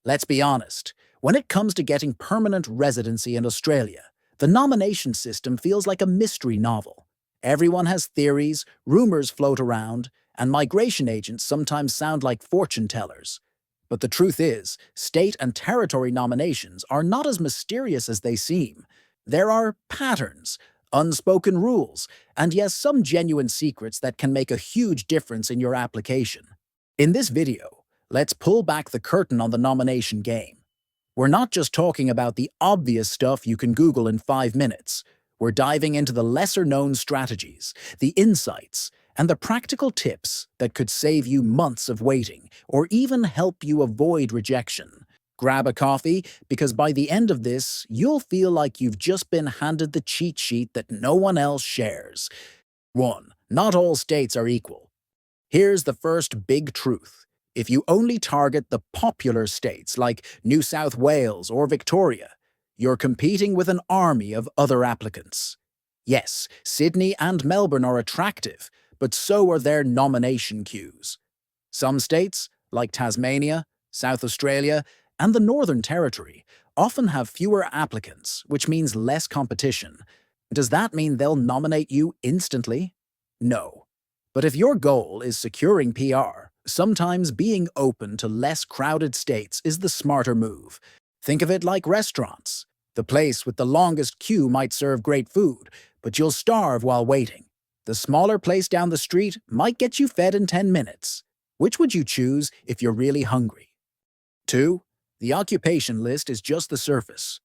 Let's be honest, when it comes to getting permanent residency in Australia, the nomination system feels like a mystery novel. Everyone has theories, rumors float around, and migration agents sometimes sound like fortune tellers. But the truth is, state and territory nominations are not as mysterious as they seem. There are patterns, unspoken rules, and yes, some genuine secrets that can make a huge difference in your application. In this video, let's pull back the curtain on the nomination game. We're not just talking about the obvious stuff you can Google in 5 minutes. We're diving into the lesser-known strategies, the insights, and the practical tips that could save you months of waiting or even help you avoid rejection. Grab a coffee, because by the end of this, you'll feel like you've just been handed the cheat sheet that no one else shares. 1. Not all states are equal. Here's the first big truth. If you only target the popular states like New South Wales or Victoria, you're competing with an army of other applicants. Yes, Sydney and Melbourne are attractive, but so are their nomination queues. Some states, like Tasmania, South Australia, and the Northern Territory, often have fewer applicants, which means less competition. Does that mean they'll nominate you instantly? No. But if your goal is securing PR, sometimes being open to less crowded states is the smarter move. Think of it like restaurants. The place with the longest queue might serve great food, but you'll starve while waiting. The smaller place down the street might get you fed in 10 minutes. Which would you choose if you're really hungry? 2. The occupation list is just the surface.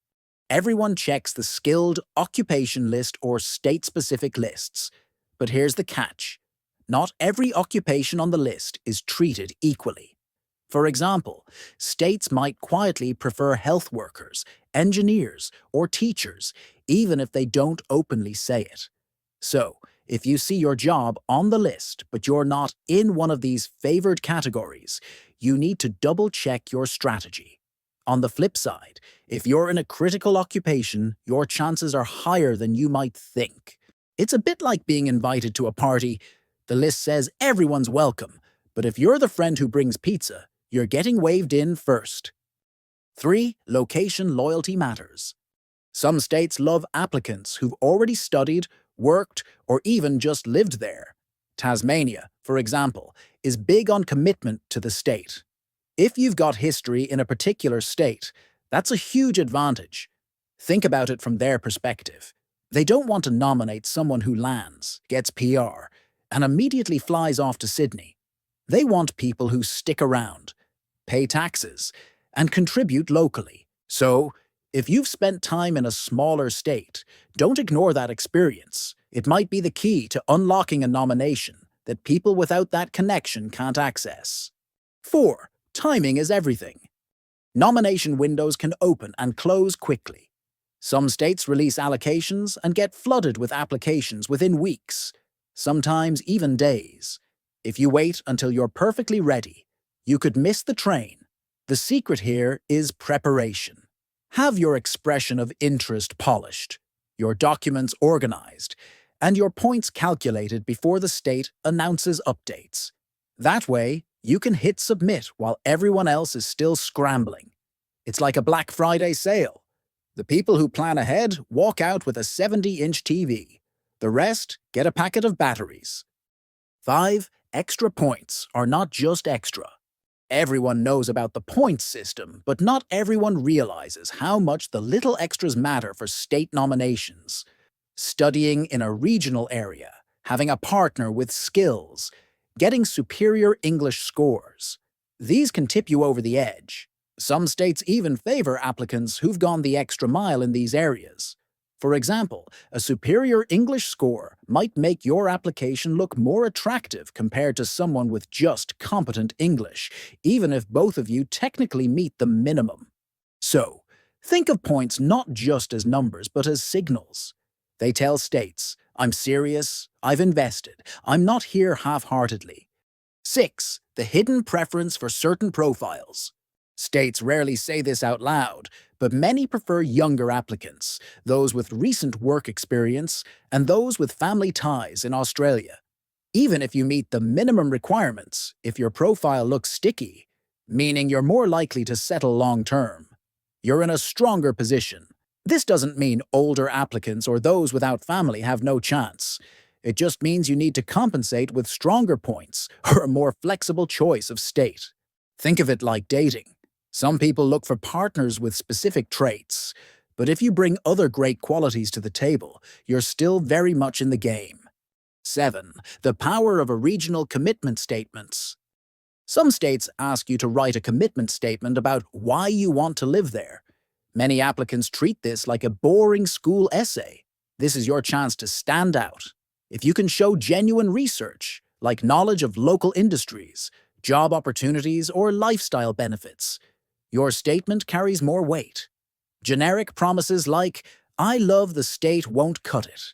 Everyone checks the skilled occupation list or state-specific lists. But here's the catch. Not every occupation on the list is treated equally. For example, states might quietly prefer health workers, engineers, or teachers, even if they don't openly say it. So, if you see your job on the list but you're not in one of these favored categories, you need to double-check your strategy. On the flip side, if you're in a critical occupation, your chances are higher than you might think. It's a bit like being invited to a party. The list says everyone's welcome, but if you're the friend who brings pizza, you're getting waved in first. 3. Location loyalty matters. Some states love applicants who've already studied, worked, or even just lived there. Tasmania, for example, is big on commitment to the state. If you've got history in a particular state, that's a huge advantage. Think about it from their perspective. They don't want to nominate someone who lands, gets PR, and immediately flies off to Sydney. They want people who stick around, pay taxes, and contribute locally. So, if you've spent time in a smaller state, don't ignore that experience. It might be the key to unlocking a nomination that people without that connection can't access. 4. Timing is everything. Nomination windows can open and close quickly. Some states release allocations and get flooded with applications within weeks, sometimes even days. If you wait until you're perfectly ready, you could miss the train. The secret here is preparation. Have your expression of interest polished, your documents organized, and your points calculated before the state announces updates. That way, you can hit submit while everyone else is still scrambling. It's like a Black Friday sale. The people who plan ahead walk out with a 70-inch TV. The rest get a packet of batteries. 5. Extra points are not just extra. Everyone knows about the points system, but not everyone realizes how much the little extras matter for state nominations. Studying in a regional area, having a partner with skills, getting superior English scores. These can tip you over the edge. Some states even favor applicants who've gone the extra mile in these areas. For example, a superior English score might make your application look more attractive compared to someone with just competent English, even if both of you technically meet the minimum. So, think of points not just as numbers but as signals. They tell states, I'm serious, I've invested, I'm not here half-heartedly. 6. The hidden preference for certain profiles. States rarely say this out loud, but many prefer younger applicants, those with recent work experience, and those with family ties in Australia. Even if you meet the minimum requirements, if your profile looks sticky, meaning you're more likely to settle long-term. You're in a stronger position. This doesn't mean older applicants or those without family have no chance. It just means you need to compensate with stronger points or a more flexible choice of state. Think of it like dating. Some people look for partners with specific traits, but if you bring other great qualities to the table, you're still very much in the game. 7. The power of a regional commitment statements. Some states ask you to write a commitment statement about why you want to live there. Many applicants treat this like a boring school essay. This is your chance to stand out. If you can show genuine research, like knowledge of local industries, job opportunities, or lifestyle benefits, your statement carries more weight. Generic promises like, "I love the state" won't cut it.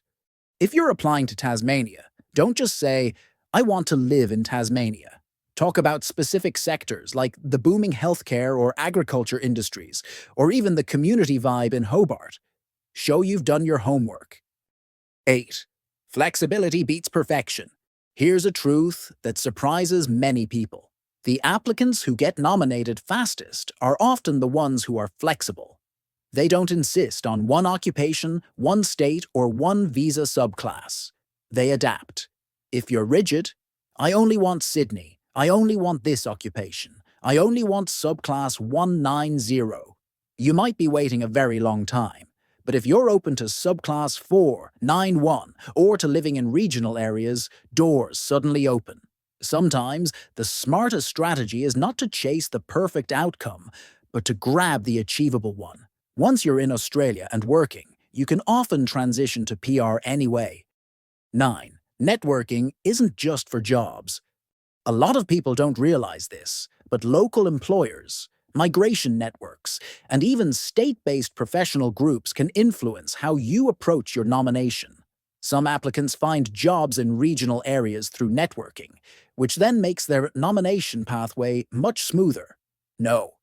If you're applying to Tasmania, don't just say, "I want to live in Tasmania." Talk about specific sectors like the booming healthcare or agriculture industries, or even the community vibe in Hobart. Show you've done your homework. 8. Flexibility beats perfection. Here's a truth that surprises many people. The applicants who get nominated fastest are often the ones who are flexible. They don't insist on one occupation, one state, or one visa subclass. They adapt. If you're rigid, "I only want Sydney. I only want this occupation. I only want subclass 190. You might be waiting a very long time, but if you're open to subclass 491 or to living in regional areas, doors suddenly open. Sometimes the smartest strategy is not to chase the perfect outcome, but to grab the achievable one. Once you're in Australia and working, you can often transition to PR anyway. 9. Networking isn't just for jobs. A lot of people don't realize this, but local employers, migration networks, and even state-based professional groups can influence how you approach your nomination. Some applicants find jobs in regional areas through networking, which then makes their nomination pathway much smoother. No,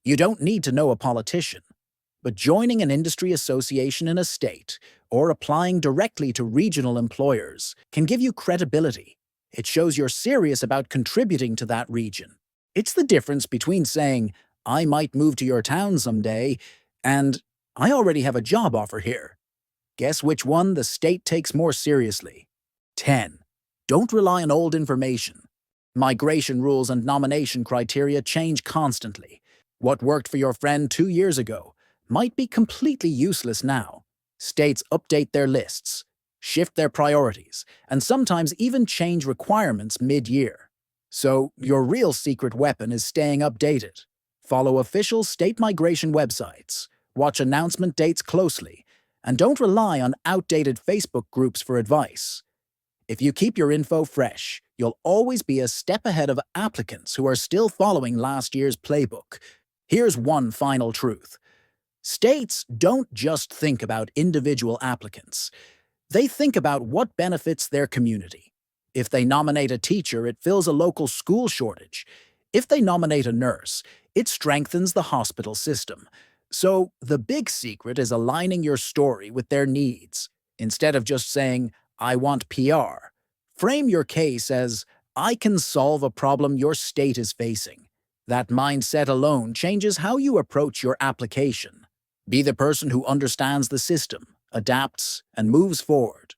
you don't need to know a politician, but joining an industry association in a state or applying directly to regional employers can give you credibility. It shows you're serious about contributing to that region. It's the difference between saying, "I might move to your town someday," and "I already have a job offer here." Guess which one the state takes more seriously? 10. Don't rely on old information. Migration rules and nomination criteria change constantly. What worked for your friend 2 years ago might be completely useless now. States update their lists, shift their priorities, and sometimes even change requirements mid-year. So, your real secret weapon is staying updated. Follow official state migration websites, watch announcement dates closely, and don't rely on outdated Facebook groups for advice. If you keep your info fresh, you'll always be a step ahead of applicants who are still following last year's playbook. Here's one final truth. States don't just think about individual applicants. They think about what benefits their community. If they nominate a teacher, it fills a local school shortage. If they nominate a nurse, it strengthens the hospital system. So, the big secret is aligning your story with their needs. Instead of just saying, "I want PR," frame your case as, "I can solve a problem your state is facing." That mindset alone changes how you approach your application. Be the person who understands the system, adapts, and moves forward.